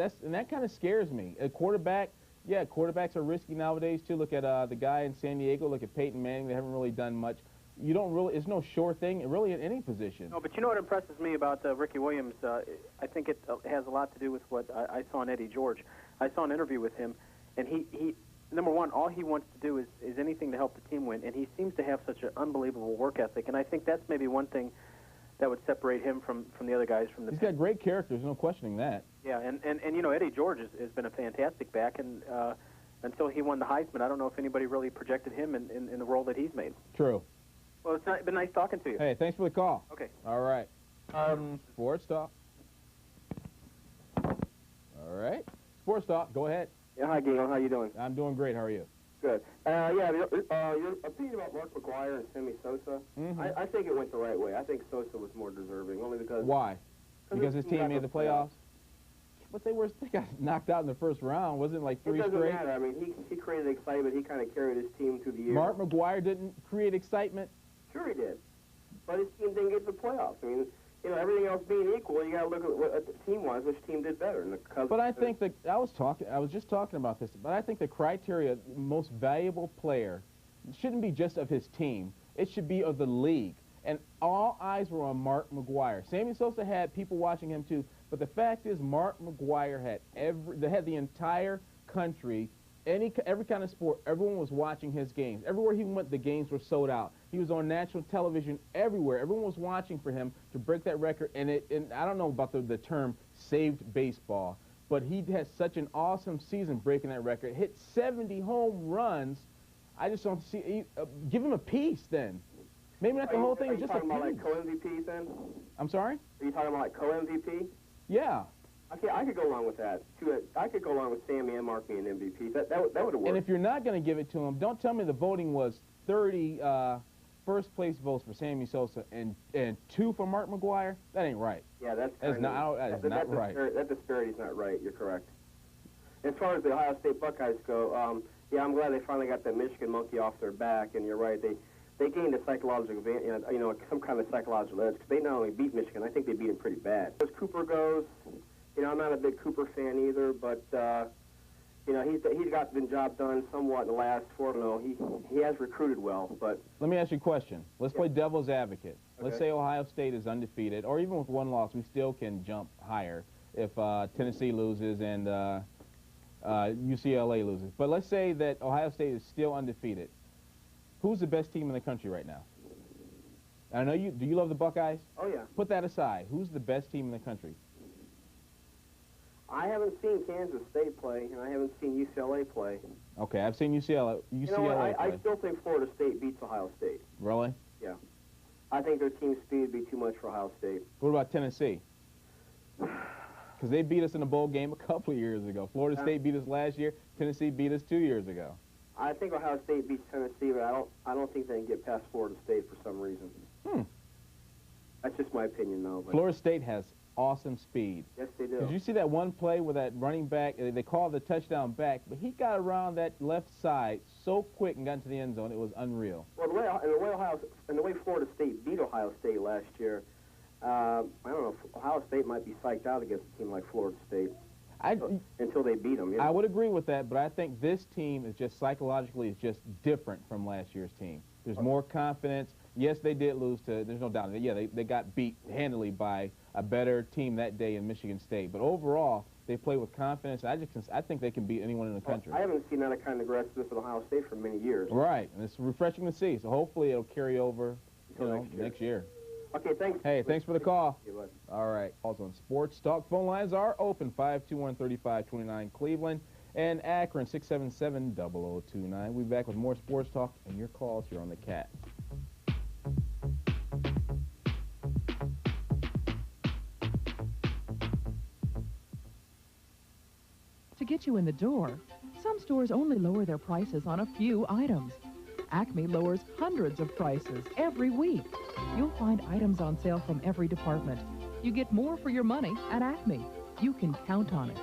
that kind of scares me. A quarterback, yeah, quarterbacks are risky nowadays too. Look at the guy in San Diego. Look at Peyton Manning. They haven't really done much. You don't really. It's no sure thing, really, in any position. No, but you know what impresses me about Ricky Williams? I think it has a lot to do with what I saw in Eddie George. I saw an interview with him, and he number one, all he wants to do is anything to help the team win, and he seems to have such an unbelievable work ethic. And I think that's maybe one thing that would separate him from the other guys from the. He's got great characters, no questioning that. Yeah, and you know, Eddie George has been a fantastic back, and until he won the Heisman, I don't know if anybody really projected him in the role that he's made. True. Well, it's been nice talking to you. Hey, thanks for the call. Okay. All right. Sports Talk. All right. Sports Talk, go ahead. Yeah, hi, Gino. How you doing? I'm doing great. How are you? Good. Yeah, your opinion about Mark McGwire and Sammy Sosa, I think it went the right way. I think Sosa was more deserving, only because... Why? Because his team made the playoffs? But they got knocked out in the first round. Wasn't it like 3 straight? It doesn't matter. I mean, he created excitement. He kind of carried his team through the year. Mark McGwire didn't create excitement? Sure he did. But his team didn't get to the playoffs. I mean, you know, everything else being equal, you got to look at what the team was, which team did better. And the Cubs. But I think that I was just talking about this. But I think the criteria, most valuable player, shouldn't be just of his team. It should be of the league. And all eyes were on Mark McGwire. Sammy Sosa had people watching him too. But the fact is, Mark McGwire had the entire country. Every kind of sport, everyone was watching his games. Everywhere he went, the games were sold out. He was on national television everywhere. Everyone was watching for him to break that record. And I don't know about the term saved baseball, but he had such an awesome season breaking that record. Hit 70 home runs. I just don't see. Give him a piece then. Maybe not the whole thing. Just a piece. Are you talking about like co-MVPs then? I'm sorry? Are you talking about like co-MVP? Yeah. Okay, I could go along with that. I could go along with Sammy and Mark being MVPs. That would have worked. And if you're not going to give it to him, don't tell me the voting was 30 first-place votes for Sammy Sosa and 2 for Mark McGwire. That ain't right. Yeah, that is not right. That disparity's not right. You're correct. As far as the Ohio State Buckeyes go, yeah, I'm glad they finally got that Michigan monkey off their back. And you're right, they gained a psychological advantage, you know, some kind of psychological edge, because they not only beat Michigan, I think they beat him pretty bad. As Cooper goes, you know, I'm not a big Cooper fan either, but, you know, he's got the job done somewhat in the last 4. I don't know. He has recruited well, but... Let me ask you a question. Let's play devil's advocate. Okay. Let's say Ohio State is undefeated, or even with one loss, we still can jump higher if Tennessee loses and UCLA loses. But let's say that Ohio State is still undefeated. Who's the best team in the country right now? I know you. Do you love the Buckeyes? Oh, yeah. Put that aside. Who's the best team in the country? I haven't seen Kansas State play, and I haven't seen UCLA play. Okay, I've seen UCLA. You know what? I still think Florida State beats Ohio State. Really? Yeah. I think their team speed would be too much for Ohio State. What about Tennessee? Because they beat us in a bowl game a couple of years ago. Florida State beat us last year. Tennessee beat us 2 years ago. I think Ohio State beats Tennessee, but I don't think they can get past Florida State for some reason. That's just my opinion, though. But Florida State has awesome speed. Yes, they do. Did you see that one play where that running back, they called the touchdown back, but he got around that left side so quick and got into the end zone, it was unreal. Well, the way Florida State beat Ohio State last year, I don't know, Ohio State might be psyched out against a team like Florida State. Until they beat them. You know? I would agree with that, but I think this team is just psychologically is just different from last year's team. There's more confidence. Yes, they did lose to, there's no doubt. Yeah, they got beat handily by a better team that day in Michigan State. But overall, they play with confidence. I think they can beat anyone in the country. I haven't seen that kind of aggressiveness in Ohio State for many years. Right, and it's refreshing to see. So hopefully it'll carry over, next year. Okay, thanks. Hey, thanks for the call. Yeah, bud. All right. Also on Sports Talk, phone lines are open, 521-3529 Cleveland and Akron, 677-0029. We'll be back with more Sports Talk and your calls here on The Cat. To get you in the door, some stores only lower their prices on a few items. Acme lowers hundreds of prices every week. You'll find items on sale from every department. You get more for your money at Acme. You can count on it.